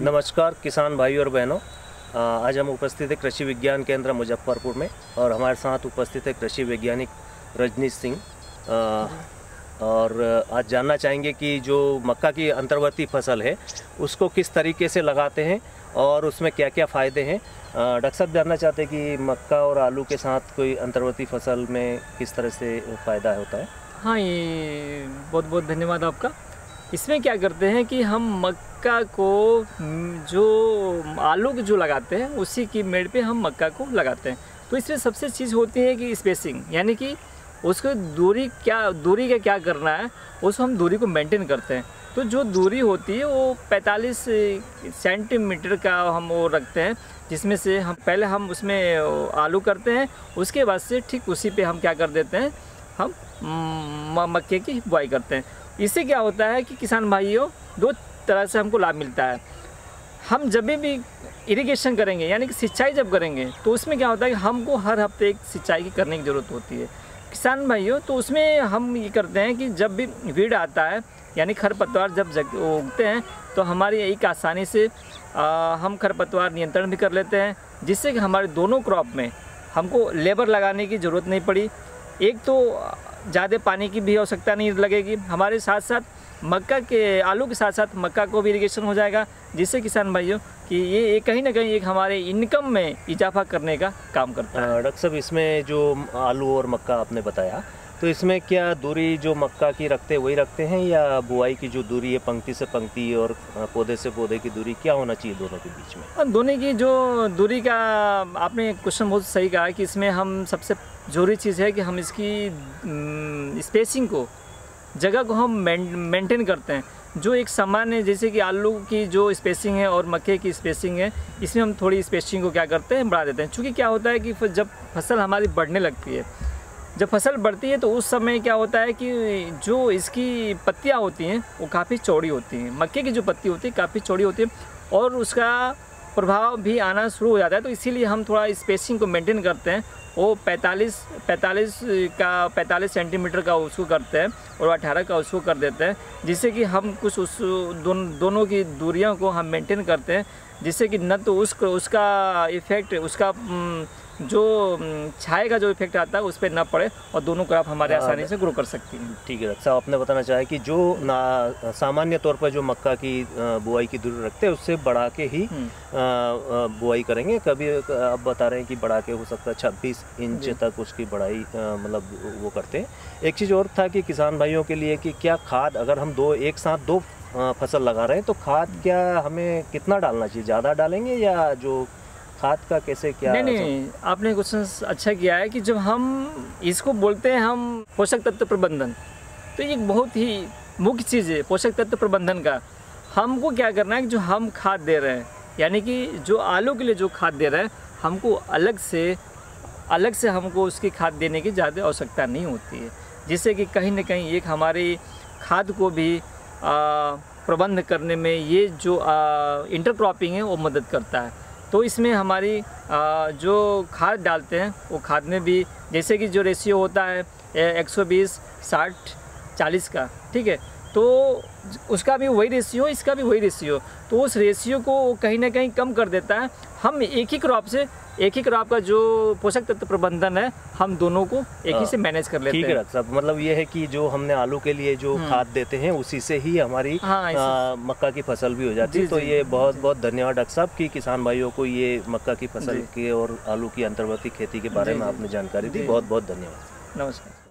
नमस्कार किसान भाई और बहनों, आज हम उपस्थित है कृषि विज्ञान केंद्र मुजफ्फरपुर में और हमारे साथ उपस्थित है कृषि वैज्ञानिक रजनीश सिंह। और आज जानना चाहेंगे कि जो मक्का की अंतर्वर्ती फसल है उसको किस तरीके से लगाते हैं और उसमें क्या क्या फ़ायदे हैं। डॉक्टर साहब जानना चाहते हैं कि मक्का और आलू के साथ कोई अंतर्वर्ती फसल में किस तरह से फ़ायदा होता है। हाँ, ये बहुत बहुत धन्यवाद आपका। इसमें क्या करते हैं कि हम मक्का को जो आलू जो लगाते हैं उसी की मेड़ पे हम मक्का को लगाते हैं। तो इसमें सबसे चीज़ होती है कि स्पेसिंग, यानी कि उसको दूरी का क्या करना है, उसको हम दूरी को मेंटेन करते हैं। तो जो दूरी होती है वो 45 सेंटीमीटर का हम वो रखते हैं, जिसमें से हम पहले हम उसमें आलू करते हैं, उसके बाद से ठीक उसी पे हम क्या कर देते हैं, हम मक्के की बुआई करते हैं। इससे क्या होता है कि किसान भाइयों दो तरह से हमको लाभ मिलता है। हम जब भी इरिगेशन करेंगे यानी कि सिंचाई जब करेंगे तो उसमें क्या होता है कि हमको हर हफ्ते एक सिंचाई की करने की ज़रूरत होती है किसान भाइयों। तो उसमें हम ये करते हैं कि जब भी वीड आता है यानी खरपतवार जब उगते हैं तो हमारी एक आसानी से हम खरपतवार नियंत्रण भी कर लेते हैं, जिससे कि हमारे दोनों क्रॉप में हमको लेबर लगाने की ज़रूरत नहीं पड़ी। एक तो ज़्यादा पानी की भी आवश्यकता नहीं लगेगी, हमारे साथ साथ मक्का के आलू के साथ साथ मक्का को भी इरिगेशन हो जाएगा, जिससे किसान भाइयों कि ये कहीं ना कहीं एक हमारे इनकम में इजाफा करने का काम करता है। डॉक्टर साहब, इसमें जो आलू और मक्का आपने बताया, तो इसमें क्या दूरी जो मक्का की रखते हैं वही रखते हैं या बुआई की जो दूरी है पंक्ति से पंक्ति और पौधे से पौधे की दूरी क्या होना चाहिए दोनों के बीच में? दोनों की जो दूरी का आपने क्वेश्चन बहुत सही कहा कि इसमें हम सबसे ज़रूरी चीज़ है कि हम इसकी स्पेसिंग को, जगह को हम मेंटेन करते हैं। जो एक सामान्य जैसे कि आलू की जो स्पेसिंग है और मक्के की स्पेसिंग है, इसमें हम थोड़ी स्पेसिंग को क्या करते हैं, बढ़ा देते हैं। क्योंकि क्या होता है कि जब फसल हमारी बढ़ने लगती है, जब फसल बढ़ती है तो उस समय क्या होता है कि जो इसकी पत्तियां होती हैं वो काफ़ी चौड़ी होती हैं। मक्के की जो पत्ती होती है काफ़ी चौड़ी होती है और उसका प्रभाव भी आना शुरू हो जाता है। तो इसीलिए हम थोड़ा स्पेसिंग को मेंटेन करते हैं। वो 45 सेंटीमीटर का उसको करते हैं और 18 का उसको कर देते हैं, जिससे कि हम कुछ उस दोनों की दूरियों को हम मेंटेन करते हैं, जिससे कि न तो उसका इफ़ेक्ट, उसका जो छाए का जो इफेक्ट आता है उस पर ना पड़े और दोनों क्रॉप हमारे आसानी से ग्रो कर सकती हैं। ठीक है डॉक्टर साहब, आपने बताना चाहा कि जो सामान्य तौर पर जो मक्का की बुआई की दूरी रखते हैं उससे बढ़ा के ही बुआई करेंगे। कभी आप बता रहे हैं कि बढ़ा के हो सकता है 26 इंच तक उसकी बढ़ाई मतलब वो करते हैं। एक चीज़ और था कि किसान भाइयों के लिए कि क्या खाद, अगर हम एक साथ दो फसल लगा रहे हैं तो खाद क्या हमें कितना डालना चाहिए, ज़्यादा डालेंगे या जो खाद का कैसे क्या? नहीं, आपने क्वेश्चन अच्छा किया है कि जब हम इसको बोलते हैं हम पोषक तत्व प्रबंधन, तो ये बहुत ही मुख्य चीज़ है पोषक तत्व प्रबंधन का। हमको क्या करना है कि जो हम खाद दे रहे हैं, यानी कि जो आलू के लिए जो खाद दे रहे हैं, हमको अलग से हमको उसकी खाद देने की ज़्यादा आवश्यकता नहीं होती है, जिससे कि कहीं ना कहीं एक हमारी खाद को भी प्रबंध करने में ये जो इंटरक्रॉपिंग है वो मदद करता है। तो इसमें हमारी जो खाद डालते हैं वो खाद में भी जैसे कि जो रेशियो होता है 120 60 40 का, ठीक है, तो उसका भी वही रेशियो, इसका भी वही रेशियो। तो उस रेशियो को कहीं ना कहीं कम कर देता है। हम एक ही क्रॉप का जो पोषक तत्व प्रबंधन है हम दोनों को एक ही से मैनेज कर लेते हैं। ठीक है डॉक्टर साहब, मतलब ये है कि जो हमने आलू के लिए जो खाद देते हैं उसी से ही हमारी मक्का की फसल भी हो जाती है। तो ये बहुत बहुत धन्यवाद डॉक्टर साहब कि किसान भाइयों को ये मक्का की फसल के और आलू की अंतर्वर्ती खेती के बारे में आपने जानकारी दी। बहुत बहुत धन्यवाद। नमस्कार।